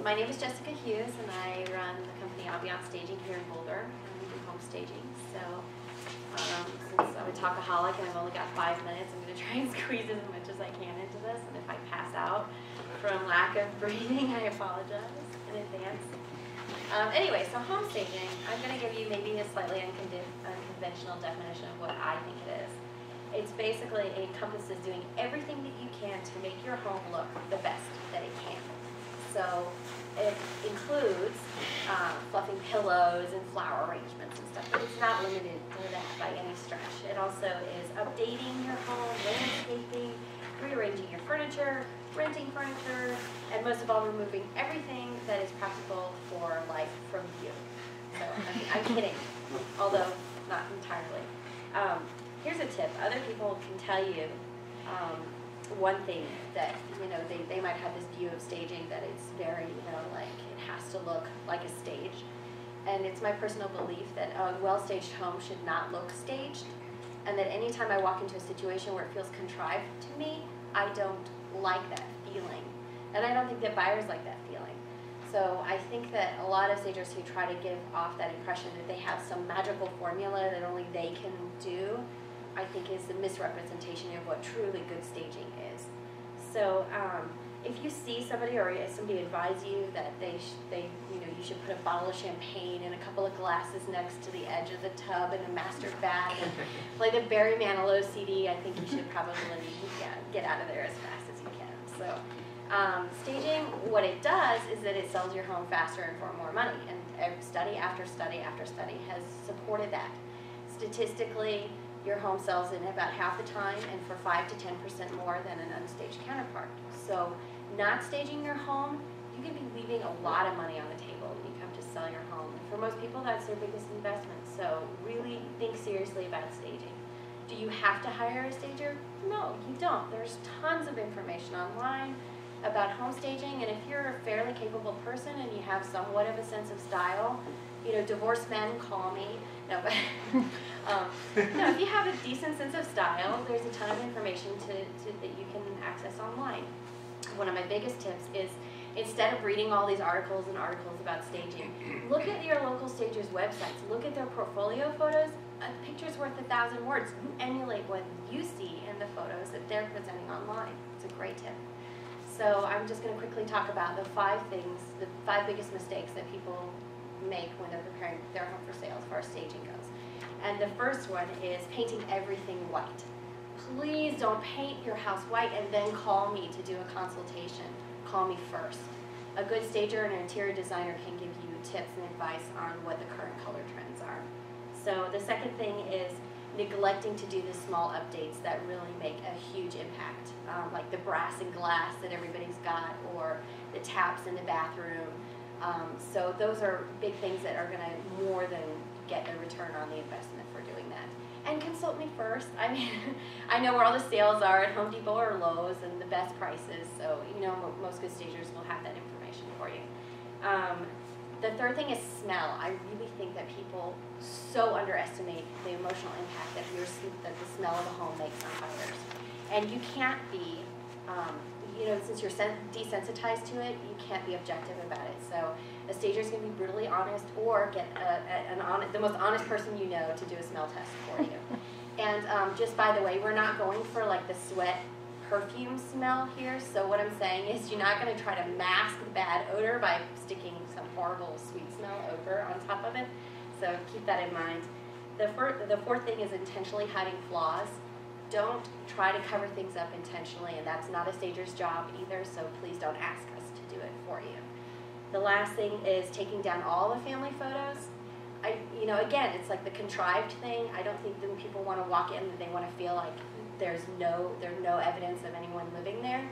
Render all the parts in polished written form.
my name is Jessica Hughes, and I run the company Ambiance Staging here in Boulder, and we do home staging. So since I'm a talkaholic and I've only got 5 minutes, I'm going to try and squeeze as much as I can into this, and if I pass out from lack of breathing, I apologize in advance. Anyway, so home staging, I'm going to give you maybe a slightly unconventional definition of what I think it is. It's basically, it encompasses doing everything that you can to make your home look the best that it can. So it includes fluffing pillows and flower arrangements and stuff, but it's not limited to that by any stretch. It also is updating your home, landscaping, rearranging your furniture, renting furniture, and most of all, removing everything that is practical for life from you. So I'm kidding, although not entirely. Here's a tip. Other people can tell you one thing that, they might have this view of staging that it's very, like it has to look like a stage. And it's my personal belief that a well-staged home should not look staged, and that anytime I walk into a situation where it feels contrived to me, I don't like that feeling. And I don't think that buyers like that feeling. So I think that a lot of stagers who try to give off that impression that they have some magical formula that only they can do, I think is the misrepresentation of what truly good staging is. So if you see somebody or somebody advise you that you should put a bottle of champagne and a couple of glasses next to the edge of the tub and a master bath and play the Barry Manilow CD, I think you should probably get out of there as fast as you can. So staging, what it does is that it sells your home faster and for more money, and study after study after study has supported that. Statistically, your home sells in about half the time and for 5 to 10% more than an unstaged counterpart. So not staging your home, you can be leaving a lot of money on the table when you come to sell your home. And for most people, that's their biggest investment. So really think seriously about staging. Do you have to hire a stager? No, you don't. There's tons of information online about home staging, and if you're a fairly capable person and you have somewhat of a sense of style, divorced men, call me. No, but no, if you have a decent sense of style, there's a ton of information that you can access online. One of my biggest tips is, instead of reading all these articles and articles about staging, look at your local stagers' websites. Look at their portfolio photos. A picture's worth 1,000 words. You emulate what you see in the photos that they're presenting online. It's a great tip. So I'm just going to quickly talk about the 5 biggest mistakes that people make when they're preparing their home for sale as far as staging goes. And the first one is painting everything white. Please don't paint your house white and then call me to do a consultation. Call me first. A good stager and an interior designer can give you tips and advice on what the current color trends are. So the second thing is neglecting to do the small updates that really make a huge impact, like the brass and glass that everybody's got, or the taps in the bathroom. So those are big things that are going to more than get a return on the investment for doing that. And consult me first. I mean, I know where all the sales are at Home Depot or Lowe's and the best prices, so most good stagers will have that information for you. The third thing is smell. I really think that people so underestimate the emotional impact that the smell of a home makes on buyers. And you can't be, since you're desensitized to it, you can't be objective about it. So a stager is going to be brutally honest, or get the most honest person you know to do a smell test for you. And just by the way, we're not going for like the sweat perfume smell here. So what I'm saying is you're not going to try to mask the bad odor by sticking some horrible sweet smell over on top of it. So keep that in mind. The fourth thing is intentionally hiding flaws. Don't try to cover things up intentionally, and that's not a stager's job either, so please don't ask us to do it for you. The last thing is taking down all the family photos. Again, it's like the contrived thing. I don't think that people want to walk in and they want to feel like there's no evidence of anyone living there.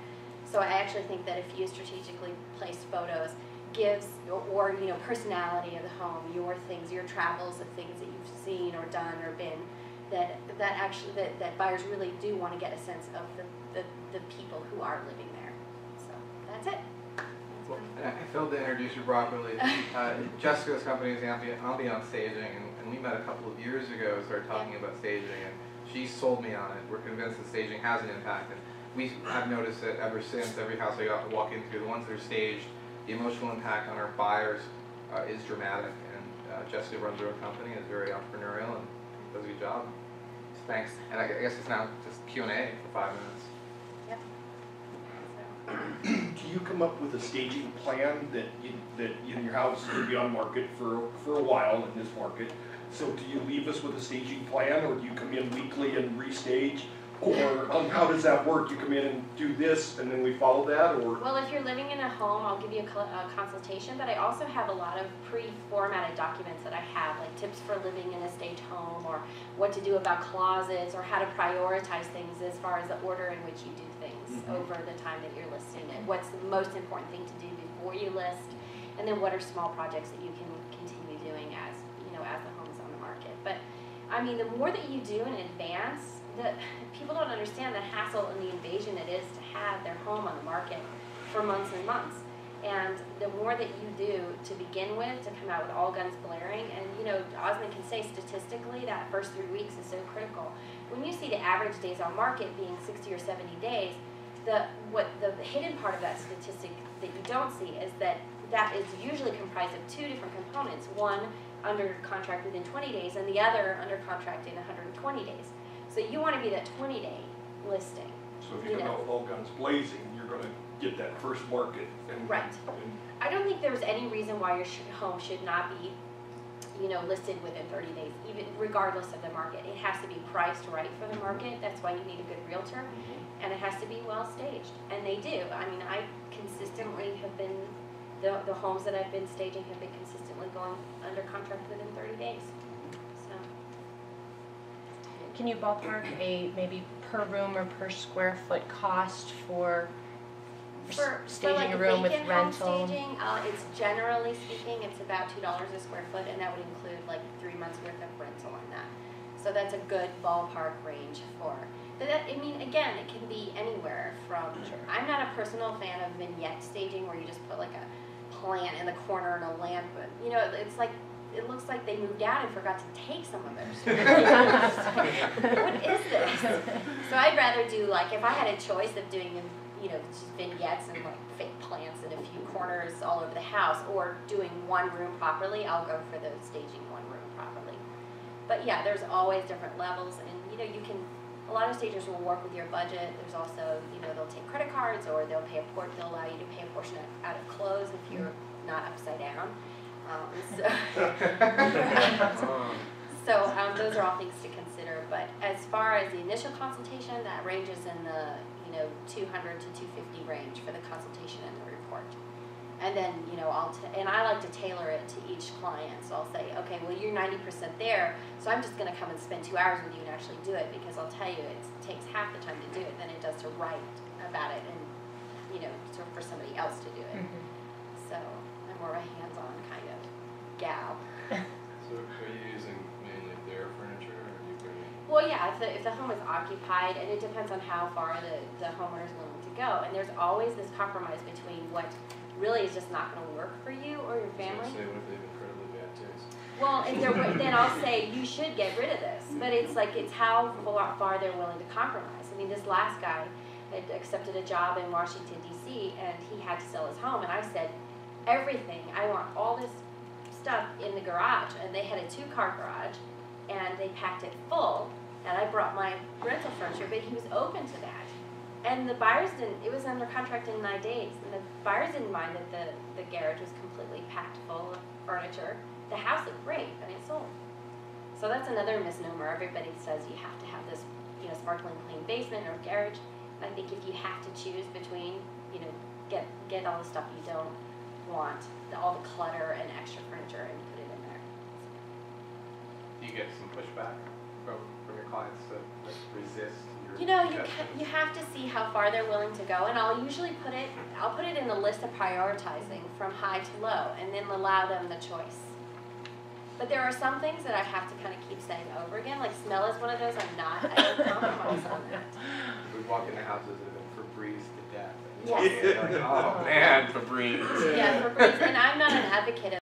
So I actually think that a few strategically placed photos gives, or personality of the home, your things, your travels, the things that you've seen or done or been, that buyers really do want to get a sense of the people who are living there. So that's it. Well, I failed to introduce you properly. Jessica's company is Ambiance Staging, and we met a couple of years ago, started talking about staging, and she sold me on it. We're convinced that staging has an impact, and we have noticed that ever since. Every house I got to walk into, the ones that are staged, the emotional impact on our buyers is dramatic. And Jessica runs her own company, is very entrepreneurial, and does a good job. So thanks. And I guess it's now just Q&A for 5 minutes. Yep. Do you come up with a staging plan that your house is going to be on market for a while in this market? So do you leave us with a staging plan, or do you come in weekly and restage? Or how does that work? You come in and do this, and then we follow that, or? Well, if you're living in a home, I'll give you a consultation, but I also have a lot of pre-formatted documents that I have, like tips for living in a stage home, or what to do about closets, or how to prioritize things as far as the order in which you do things over the time that you're listing it. What's the most important thing to do before you list, and then what are small projects that you can continue doing as the home is on the market. But I mean, the more that you do in advance, people don't understand the hassle and the invasion it is to have their home on the market for months and months. And the more that you do to begin with, to come out with all guns blaring, and Osmond can say statistically that first 3 weeks is so critical. When you see the average days on market being 60 or 70 days, the hidden part of that statistic that you don't see is that is usually comprised of 2 different components. One under contract within 20 days, and the other under contract in 120 days. So you want to be that 20-day listing. So if you come out with all guns blazing, you're going to get that first market. Right. I don't think there's any reason why your home should not be, listed within 30 days, even regardless of the market. It has to be priced right for the market. That's why you need a good realtor, and it has to be well staged. And they do. I mean, I consistently have been. The homes that I've been staging have been consistently going under contract within 30 days. So. Can you ballpark a maybe per room or per square foot cost for staging like a room with vacant rental? Home staging, it's generally speaking, it's about $2 a square foot, and that would include like 3 months worth of rental on that. So that's a good ballpark range for. But I mean, again, it can be anywhere from. Sure. I'm not a personal fan of vignette staging where you just put like a plant in the corner and a lamp, but it's like it looks like they moved out and forgot to take some of theirs. What is this? So I'd rather do, like, if I had a choice of doing just vignettes and like fake plants in a few corners all over the house, or doing one room properly, I'll go for the staging one room properly. But yeah, there's always different levels, and you can. A lot of stagers will work with your budget. There's also, they'll take credit cards, or they'll allow you to pay a portion out of clothes if you're not upside down. So those are all things to consider. But as far as the initial consultation, that ranges in the $200 to $250 range for the consultation and the report. And then I like to tailor it to each client. So I'll say, okay, well, you're 90% there, so I'm just going to come and spend 2 hours with you and actually do it, because I'll tell you it takes half the time to do it than it does to write about it and for somebody else to do it. So I'm more of a hands-on kind of gal. So are you using mainly their furniture, or are you bringing? Well, yeah, if the home is occupied, and it depends on how far the homeowner is willing to go, and there's always this compromise between what really is just not going to work for you or your family. So say what if they have incredibly bad taste? Well, then I'll say you should get rid of this. But it's how far they're willing to compromise. I mean, this last guy had accepted a job in Washington, D.C., and he had to sell his home. And I said, everything, I want all this stuff in the garage. And they had a 2-car garage, and they packed it full. And I brought my rental furniture, but he was open to that. And the buyers it was under contract in 9 days, and the buyers didn't mind that the garage was completely packed full of furniture. The house looked great, and it sold. So that's another misnomer. Everybody says you have to have this, sparkling clean basement or garage. I think if you have to choose between, get all the stuff you don't want, all the clutter and extra furniture, and put it in there. Do you get some pushback from your clients that resist? You have to see how far they're willing to go, and I'll usually put it in the list of prioritizing from high to low, and then allow them the choice. But there are some things that I have to kind of keep saying over again, like smell is one of those. I don't compromise on that. We walk into houses that have been Febreze to death. Yes. Like, oh man, Febreze. Yeah, Febreze, and I'm not an advocate of